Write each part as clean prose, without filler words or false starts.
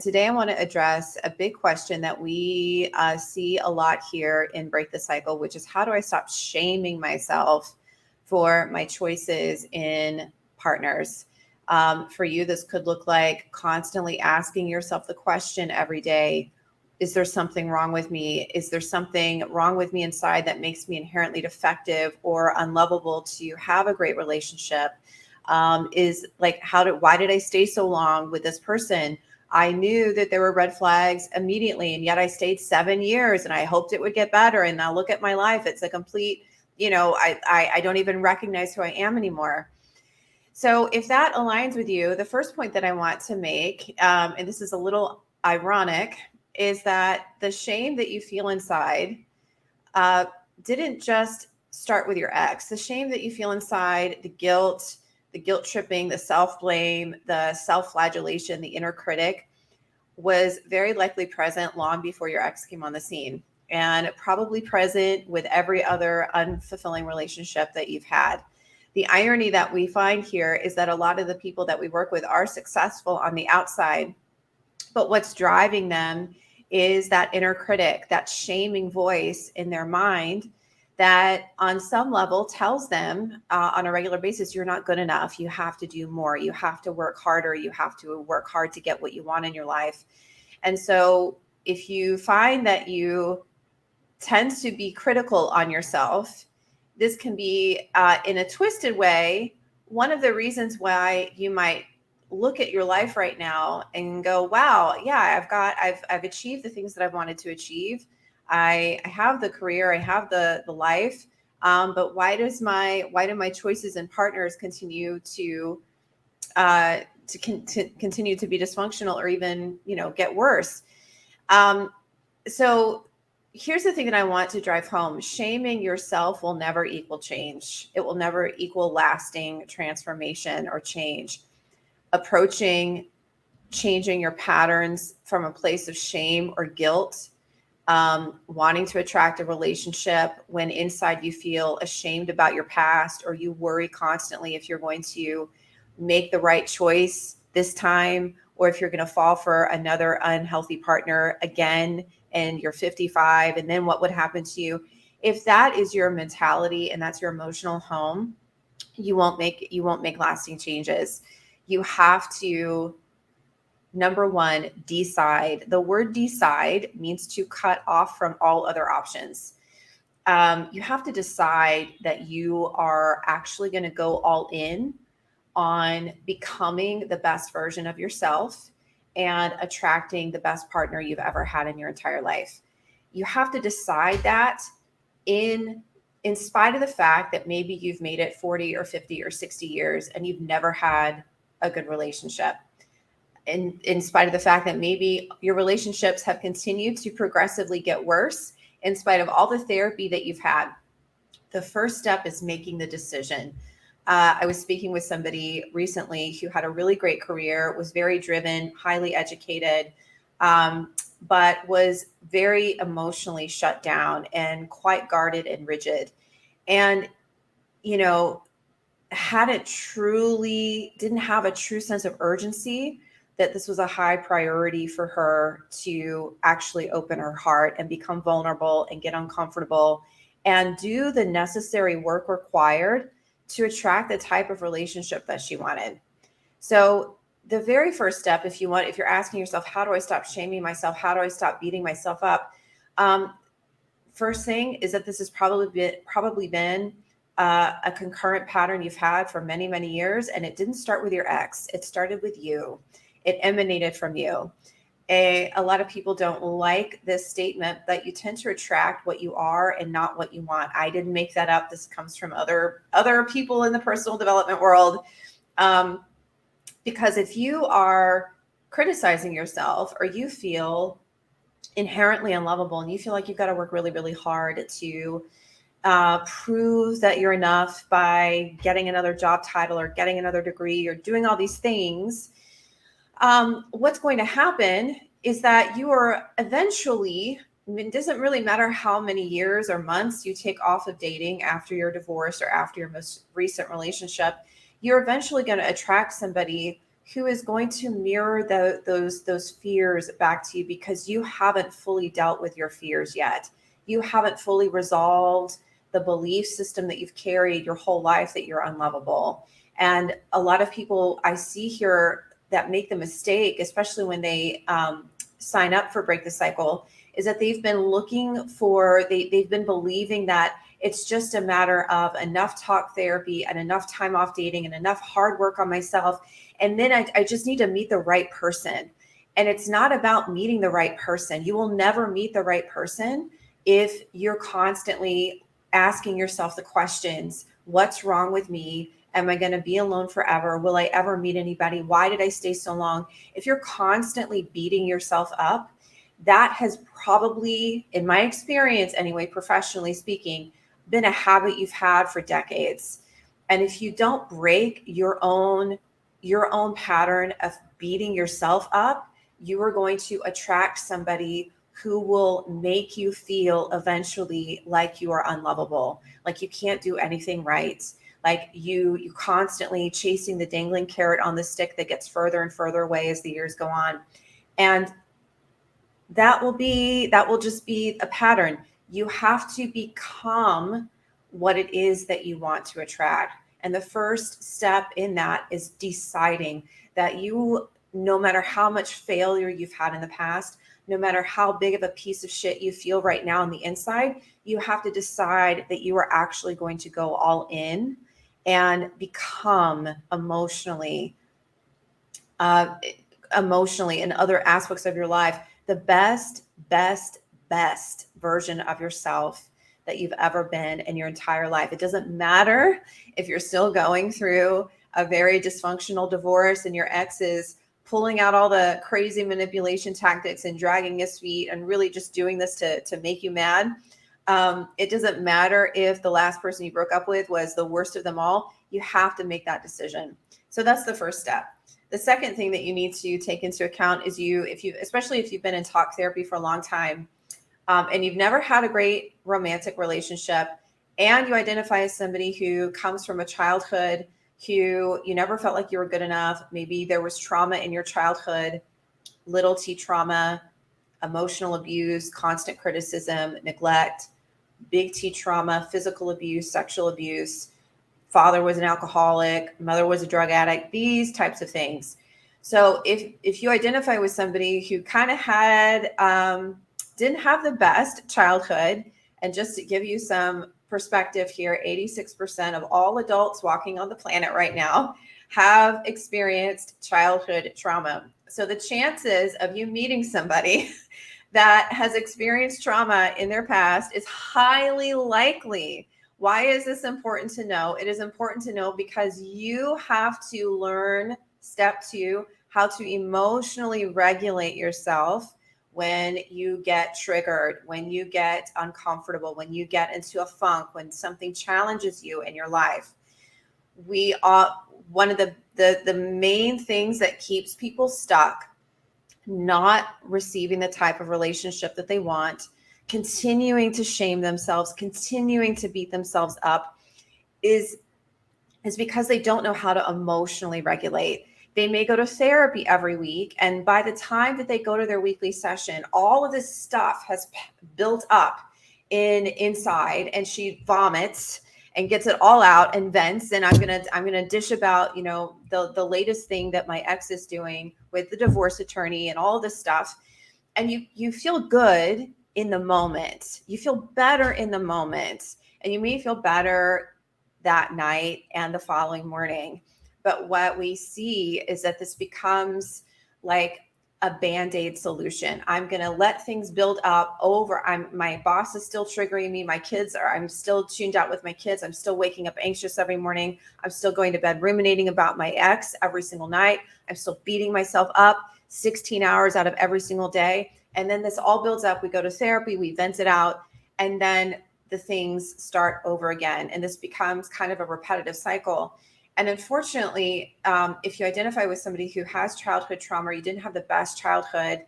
Today, I want to address a big question that we see a lot here in Break the Cycle, which is how do I stop shaming myself for my choices in partners? For you, this could look like constantly asking yourself the question every day, is there something wrong with me? Is there something wrong with me inside that makes me inherently defective or unlovable to have a great relationship? Is like, why did I stay so long with this person? I knew that there were red flags immediately, and yet I stayed 7 years and I hoped it would get better. And now look at my life. It's a complete, I don't even recognize who I am anymore. So if that aligns with you, the first point that I want to make, and this is a little ironic, is that the shame that you feel inside uh, didn't just start with your ex. The shame that you feel inside, the guilt tripping, the self-blame, the self-flagellation, the inner critic was very likely present long before your ex came on the scene, and probably present with every other unfulfilling relationship that you've had. The irony that we find here is that a lot of the people that we work with are successful on the outside, but what's driving them is that inner critic, that shaming voice in their mind that on some level tells them on a regular basis, you're not good enough. You have to do more. You have to work harder. You have to work hard to get what you want in your life. And so if you find that you tend to be critical on yourself, this can be in a twisted way. One of the reasons why you might look at your life right now and go, wow, yeah, I've achieved the things that I've wanted to achieve. I have the career, I have the life, but why do my choices and partners continue to continue to be dysfunctional or even get worse? So here's the thing that I want to drive home: shaming yourself will never equal change. It will never equal lasting transformation or change. Changing your patterns from a place of shame or guilt, wanting to attract a relationship when inside you feel ashamed about your past, or you worry constantly if you're going to make the right choice this time, or if you're going to fall for another unhealthy partner again and you're 55, and then what would happen to you. If that is your mentality and that's your emotional home, you won't make lasting changes. You have to, number one, decide. The word decide means to cut off from all other options. You have to decide that you are actually going to go all in on becoming the best version of yourself and attracting the best partner you've ever had in your entire life. You have to decide that in spite of the fact that maybe you've made it 40 or 50 or 60 years and you've never had a good relationship. In spite of the fact that maybe your relationships have continued to progressively get worse, in spite of all the therapy that you've had, the first step is making the decision. I was speaking with somebody recently who had a really great career, was very driven, highly educated, but was very emotionally shut down and quite guarded and rigid. And, didn't have a true sense of urgency that this was a high priority for her to actually open her heart and become vulnerable and get uncomfortable and do the necessary work required to attract the type of relationship that she wanted. So the very first step, if you're asking yourself, how do I stop shaming myself? How do I stop beating myself up? First thing is that this has probably been a concurrent pattern you've had for many, many years. And it didn't start with your ex. It started with you. It emanated from you. A lot of people don't like this statement that you tend to attract what you are and not what you want. I didn't make that up. This comes from other people in the personal development world. Because if you are criticizing yourself, or you feel inherently unlovable and you feel like you've got to work really, really hard to prove that you're enough by getting another job title or getting another degree or doing all these things, what's going to happen is that you are eventually, it doesn't really matter how many years or months you take off of dating after your divorce or after your most recent relationship, you're eventually going to attract somebody who is going to mirror those fears back to you, because you haven't fully dealt with your fears yet. You haven't fully resolved the belief system that you've carried your whole life that you're unlovable. And a lot of people I see here that make the mistake, especially when they sign up for Break the Cycle, is that they've been looking for, they've been believing that it's just a matter of enough talk therapy and enough time off dating and enough hard work on myself. And then I just need to meet the right person. And it's not about meeting the right person. You will never meet the right person if you're constantly asking yourself the questions: what's wrong with me? Am I going to be alone forever? Will I ever meet anybody? Why did I stay so long? If you're constantly beating yourself up, that has probably, in my experience anyway, professionally speaking, been a habit you've had for decades. And if you don't break your own pattern of beating yourself up, you are going to attract somebody who will make you feel eventually like you are unlovable, like you can't do anything right, like you constantly chasing the dangling carrot on the stick that gets further and further away as the years go on. And that will just be a pattern. You have to become what it is that you want to attract. And the first step in that is deciding that you, no matter how much failure you've had in the past, no matter how big of a piece of shit you feel right now on the inside, you have to decide that you are actually going to go all in and become emotionally in other aspects of your life, the best version of yourself that you've ever been in your entire life. It doesn't matter if you're still going through a very dysfunctional divorce and your ex is pulling out all the crazy manipulation tactics and dragging his feet and really just doing this to make you mad. It doesn't matter if the last person you broke up with was the worst of them all. You have to make that decision. So that's the first step. The second thing that you need to take into account is especially if you've been in talk therapy for a long time, and you've never had a great romantic relationship, and you identify as somebody who comes from a childhood who you never felt like you were good enough. Maybe there was trauma in your childhood, little t trauma, emotional abuse, constant criticism, neglect, big T trauma, physical abuse, sexual abuse. Father was an alcoholic, mother was a drug addict, these types of things. So if you identify with somebody who kind of had, didn't have the best childhood, and just to give you some perspective here, 86% of all adults walking on the planet right now have experienced childhood trauma. So the chances of you meeting somebody that has experienced trauma in their past is highly likely. Why is this important to know? It is important to know because you have to learn, step 2, how to emotionally regulate yourself when you get triggered, when you get uncomfortable, when you get into a funk, when something challenges you in your life. We are one of the main things that keeps people stuck, not receiving the type of relationship that they want, continuing to shame themselves, continuing to beat themselves up, is because they don't know how to emotionally regulate. They may go to therapy every week, and by the time that they go to their weekly session, all of this stuff has built up inside, and she vomits and gets it all out and vents. And I'm gonna dish about the latest thing that my ex is doing with the divorce attorney and all this stuff. And you feel good in the moment. You feel better in the moment, and you may feel better that night and the following morning. But what we see is that this becomes like a Band-Aid solution. I'm going to let things build up over. My boss is still triggering me. I'm still tuned out with my kids. I'm still waking up anxious every morning. I'm still going to bed ruminating about my ex every single night. I'm still beating myself up 16 hours out of every single day. And then this all builds up. We go to therapy, we vent it out, and then the things start over again. And this becomes kind of a repetitive cycle. And unfortunately, if you identify with somebody who has childhood trauma, or you didn't have the best childhood,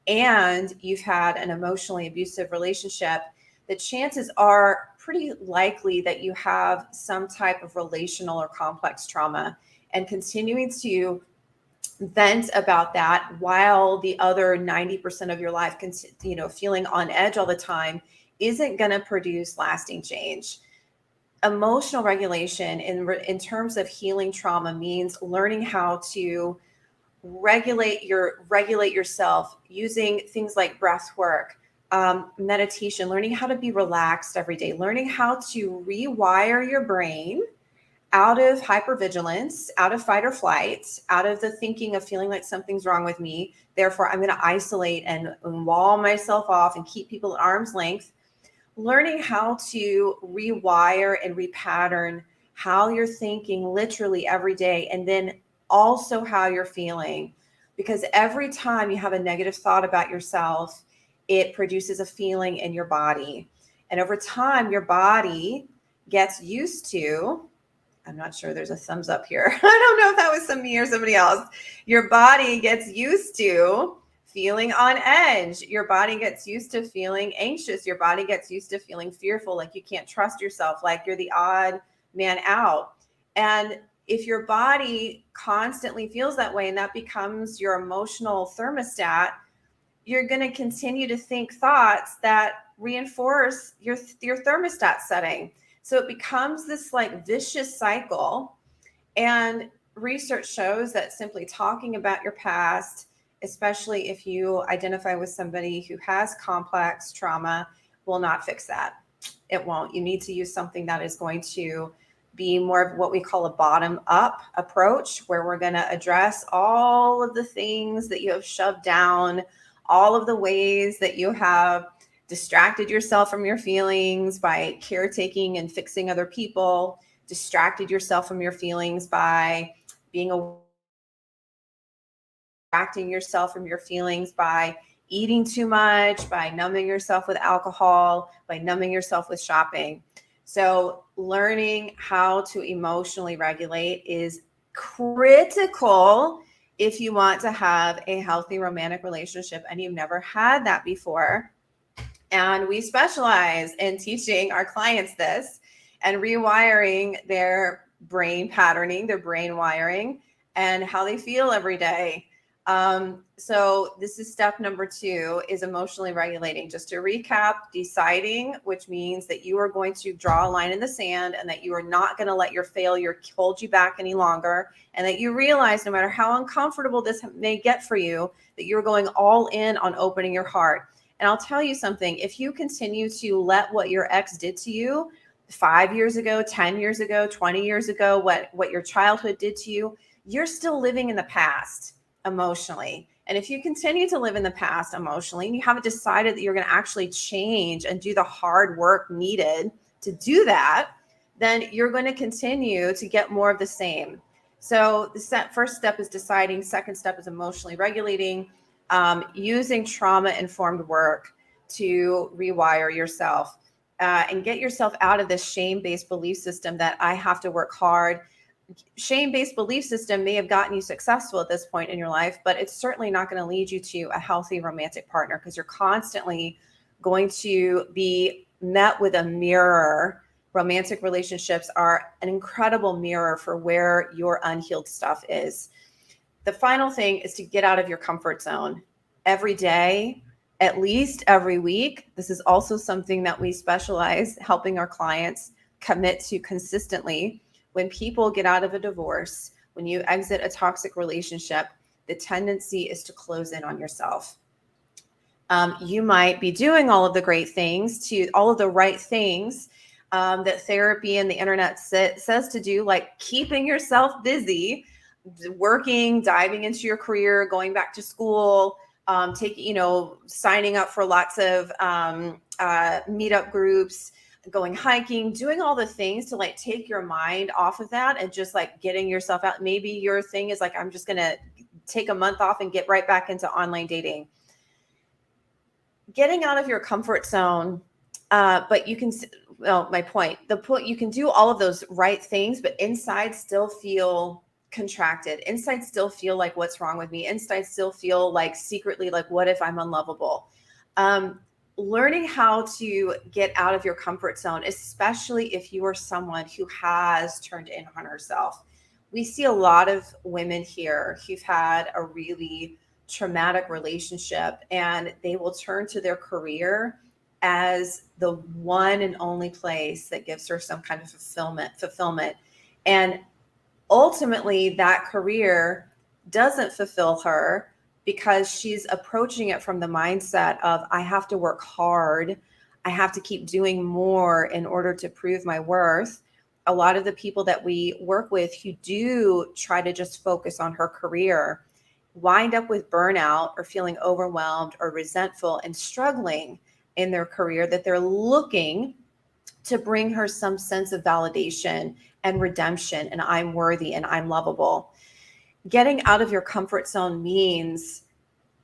and you've had an emotionally abusive relationship, the chances are pretty likely that you have some type of relational or complex trauma. And continuing to vent about that while the other 90% of your life, feeling on edge all the time, isn't going to produce lasting change. Emotional regulation in terms of healing trauma means learning how to regulate yourself using things like breath work, meditation, learning how to be relaxed every day, learning how to rewire your brain out of hypervigilance, out of fight or flight, out of the thinking of feeling like something's wrong with me. Therefore, I'm going to isolate and wall myself off and keep people at arm's length. Learning how to rewire and repattern how you're thinking literally every day, and then also how you're feeling. Because every time you have a negative thought about yourself, it produces a feeling in your body. And over time, your body gets used to, I'm not sure there's a thumbs up here. I don't know if that was me or somebody else. Your body gets used to feeling on edge. Your body gets used to feeling anxious. Your body gets used to feeling fearful, like you can't trust yourself, like you're the odd man out. And if your body constantly feels that way and that becomes your emotional thermostat, you're going to continue to think thoughts that reinforce your thermostat setting. So it becomes this like vicious cycle. And research shows that simply talking about your past, especially if you identify with somebody who has complex trauma, will not fix that. It won't. You need to use something that is going to be more of what we call a bottom-up approach, where we're going to address all of the things that you have shoved down, all of the ways that you have distracted yourself from your feelings by caretaking and fixing other people, distracted yourself from your feelings by being distracting yourself from your feelings by eating too much, by numbing yourself with alcohol, by numbing yourself with shopping. So learning how to emotionally regulate is critical if you want to have a healthy romantic relationship and you've never had that before. And we specialize in teaching our clients this and rewiring their brain patterning, their brain wiring, and how they feel every day. So this is step number 2, is emotionally regulating. Just to recap, deciding, which means that you are going to draw a line in the sand and that you are not going to let your failure hold you back any longer. And that you realize, no matter how uncomfortable this may get for you, that you're going all in on opening your heart. And I'll tell you something, if you continue to let what your ex did to you 5 years ago, 10 years ago, 20 years ago, what your childhood did to you, you're still living in the past emotionally. And if you continue to live in the past emotionally and you haven't decided that you're going to actually change and do the hard work needed to do that, then you're going to continue to get more of the same. So the first step is deciding. Second step is emotionally regulating, using trauma-informed work to rewire yourself and get yourself out of this shame-based belief system that I have to work hard. Shame-based belief system may have gotten you successful at this point in your life, but it's certainly not going to lead you to a healthy romantic partner, because you're constantly going to be met with a mirror. Romantic relationships are an incredible mirror for where your unhealed stuff is. The final thing is to get out of your comfort zone every day, at least every week. This is also something that we specialize helping our clients commit to consistently. When people get out of a divorce, when you exit a toxic relationship, the tendency is to close in on yourself. You might be doing all of the great things, all of the right things that therapy and the internet says to do, like keeping yourself busy, working, diving into your career, going back to school, signing up for lots of meetup groups, going hiking, doing all the things to like take your mind off of that and just like getting yourself out. Maybe your thing is like, I'm just going to take a month off and get right back into online dating. Getting out of your comfort zone. But you can, my point, you can do all of those right things, but inside still feel contracted. Inside still feel like, what's wrong with me? Inside still feel like secretly, like, what if I'm unlovable? Learning how to get out of your comfort zone, especially if you are someone who has turned in on herself. we see a lot of women here who've had a really traumatic relationship, and they will turn to their career as the one and only place that gives her some kind of fulfillment. And ultimately that career doesn't fulfill her because she's approaching it from the mindset of, I have to work hard, I have to keep doing more in order to prove my worth. A lot of the people that we work with who do try to just focus on her career wind up with burnout or feeling overwhelmed or resentful and struggling in their career, that they're looking to bring her some sense of validation and redemption, and I'm worthy and I'm lovable. Getting out of your comfort zone means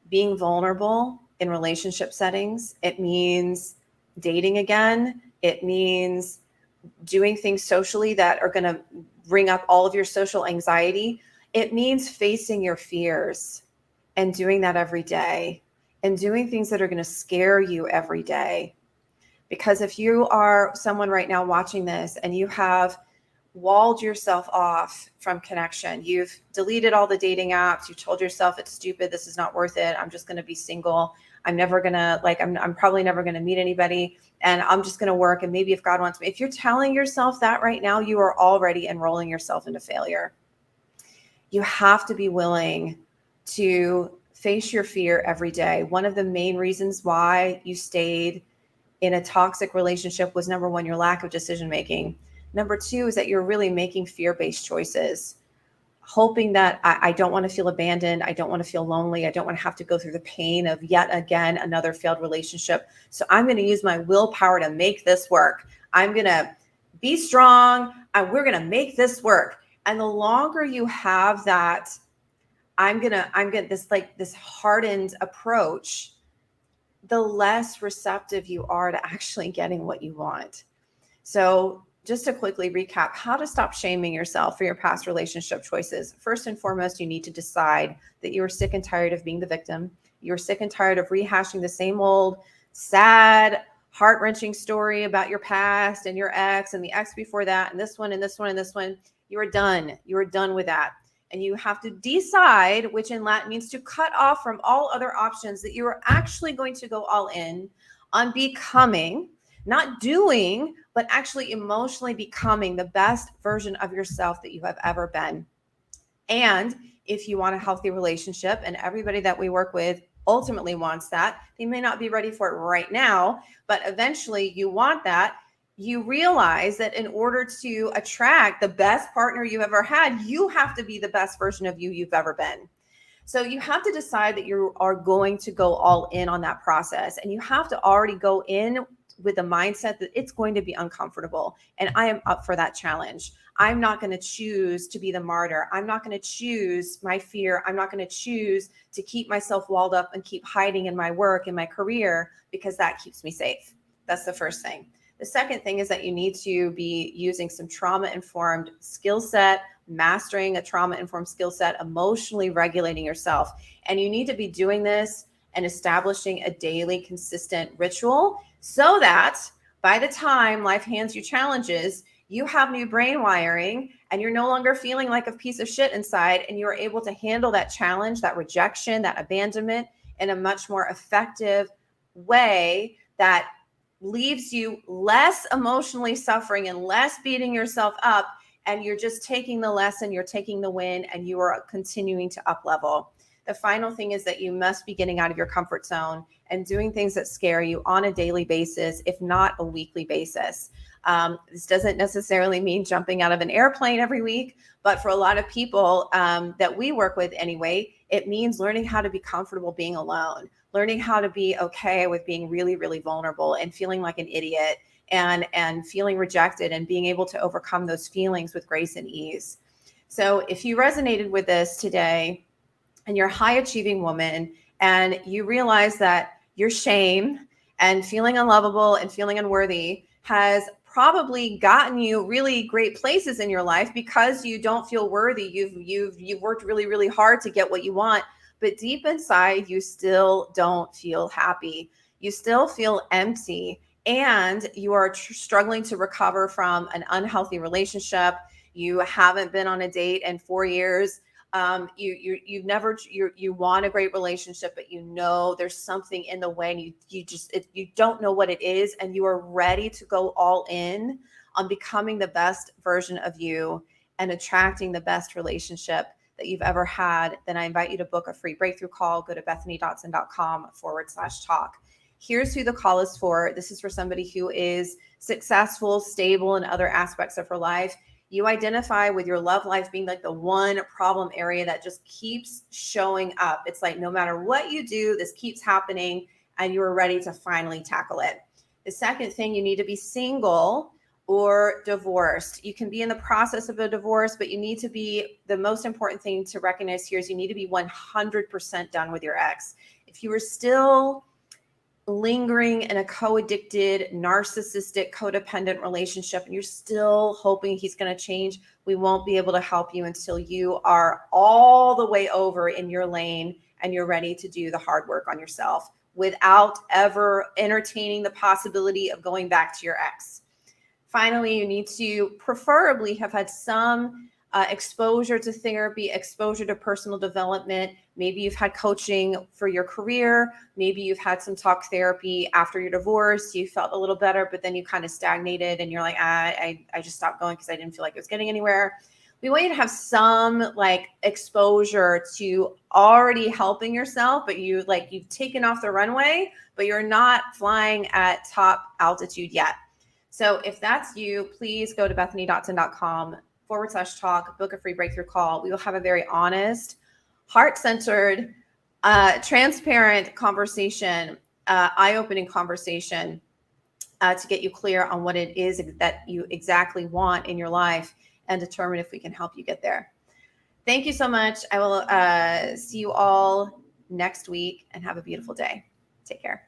being vulnerable in relationship settings. It means dating again. It means doing things socially that are going to bring up all of your social anxiety. It means facing your fears and doing that every day, and doing things that are going to scare you every day. Because if you are someone right now watching this and you have walled yourself off from connection, you've deleted all the dating apps, you've told yourself it's stupid, this is not worth it, I'm just going to be single, I'm never going to, I'm probably never going to meet anybody, and I'm just going to work, and maybe if God wants me. If you're telling yourself that right now, you are already enrolling yourself into failure. You have to be willing to face your fear every day. One of the main reasons why you stayed in a toxic relationship was, number one, your lack of decision making. Number two is that you're really making fear-based choices, hoping that I don't want to feel abandoned. I don't want to feel lonely. I don't want to have to go through the pain of yet again another failed relationship. So I'm going to use my willpower to make this work. I'm going to be strong, and we're going to make this work. And the longer you have that, I'm gonna this hardened approach, the less receptive you are to actually getting what you want. So just to quickly recap how to stop shaming yourself for your past relationship choices. First and foremost, you need to decide that you are sick and tired of being the victim. You're sick and tired of rehashing the same old sad, heart-wrenching story about your past and your ex and the ex before that and this one and this one and this one. You are done. You are done with that. And you have to decide, which in Latin means to cut off from all other options, that you are actually going to go all in on becoming, not doing, but actually emotionally becoming the best version of yourself that you have ever been. And if you want a healthy relationship, and everybody that we work with ultimately wants that, they may not be ready for it right now, but eventually you want that. You realize that in order to attract the best partner you ever had, you have to be the best version of you you've ever been. So you have to decide that you are going to go all in on that process. And you have to already go in with the mindset that it's going to be uncomfortable. And I am up for that challenge. I'm not going to choose to be the martyr. I'm not going to choose my fear. I'm not going to choose to keep myself walled up and keep hiding in my work and my career, because that keeps me safe. That's the first thing. The second thing is that you need to be using some trauma-informed skill set, mastering a trauma-informed skill set, emotionally regulating yourself. And you need to be doing this and establishing a daily consistent ritual so that by the time life hands you challenges, you have new brain wiring and you're no longer feeling like a piece of shit inside, and you're able to handle that challenge, that rejection, that abandonment in a much more effective way that leaves you less emotionally suffering and less beating yourself up, and you're just taking the lesson, you're taking the win, and you are continuing to up level. The final thing is that you must be getting out of your comfort zone and doing things that scare you on a daily basis, if not a weekly basis. This doesn't necessarily mean jumping out of an airplane every week, but for a lot of people that we work with anyway, it means learning how to be comfortable being alone, learning how to be okay with being really, really vulnerable and feeling like an idiot, and feeling rejected, and being able to overcome those feelings with grace and ease. So if you resonated with this today and you're a high achieving woman and you realize that your shame and feeling unlovable and feeling unworthy has probably gotten you really great places in your life because you don't feel worthy. You've worked really, really hard to get what you want, but deep inside you still don't feel happy. You still feel empty, and you are struggling to recover from an unhealthy relationship. you haven't been on a date in 4 years, you want a great relationship, but you know there's something in the way, and you don't know what it is, and you are ready to go all in on becoming the best version of you and attracting the best relationship that you've ever had, then I invite you to book a free breakthrough call. Go to bethanydotson.com/talk. Here's who the call is for. This is for somebody who is successful, stable in other aspects of her life. You identify with your love life being like the one problem area that just keeps showing up. It's like no matter what you do, this keeps happening, and you are ready to finally tackle it. The second thing, you need to be single or divorced. You can be in the process of a divorce, but you need to be, the most important thing to recognize here is you need to be 100% done with your ex. If you are still lingering in a co-addicted, narcissistic, codependent relationship, and you're still hoping he's going to change, we won't be able to help you until you are all the way over in your lane and you're ready to do the hard work on yourself without ever entertaining the possibility of going back to your ex. Finally, you need to preferably have had some exposure to therapy, exposure to personal development. Maybe you've had coaching for your career. Maybe you've had some talk therapy after your divorce. You felt a little better, but then you kind of stagnated and you're like, I just stopped going because I didn't feel like it was getting anywhere. We want you to have some like exposure to already helping yourself, but you've taken off the runway, but you're not flying at top altitude yet. So if that's you, please go to bethanydotson.com/talk, book a free breakthrough call. We will have a very honest, heart-centered, transparent conversation, eye-opening conversation to get you clear on what it is that you exactly want in your life and determine if we can help you get there. Thank you so much. I will see you all next week and have a beautiful day. Take care.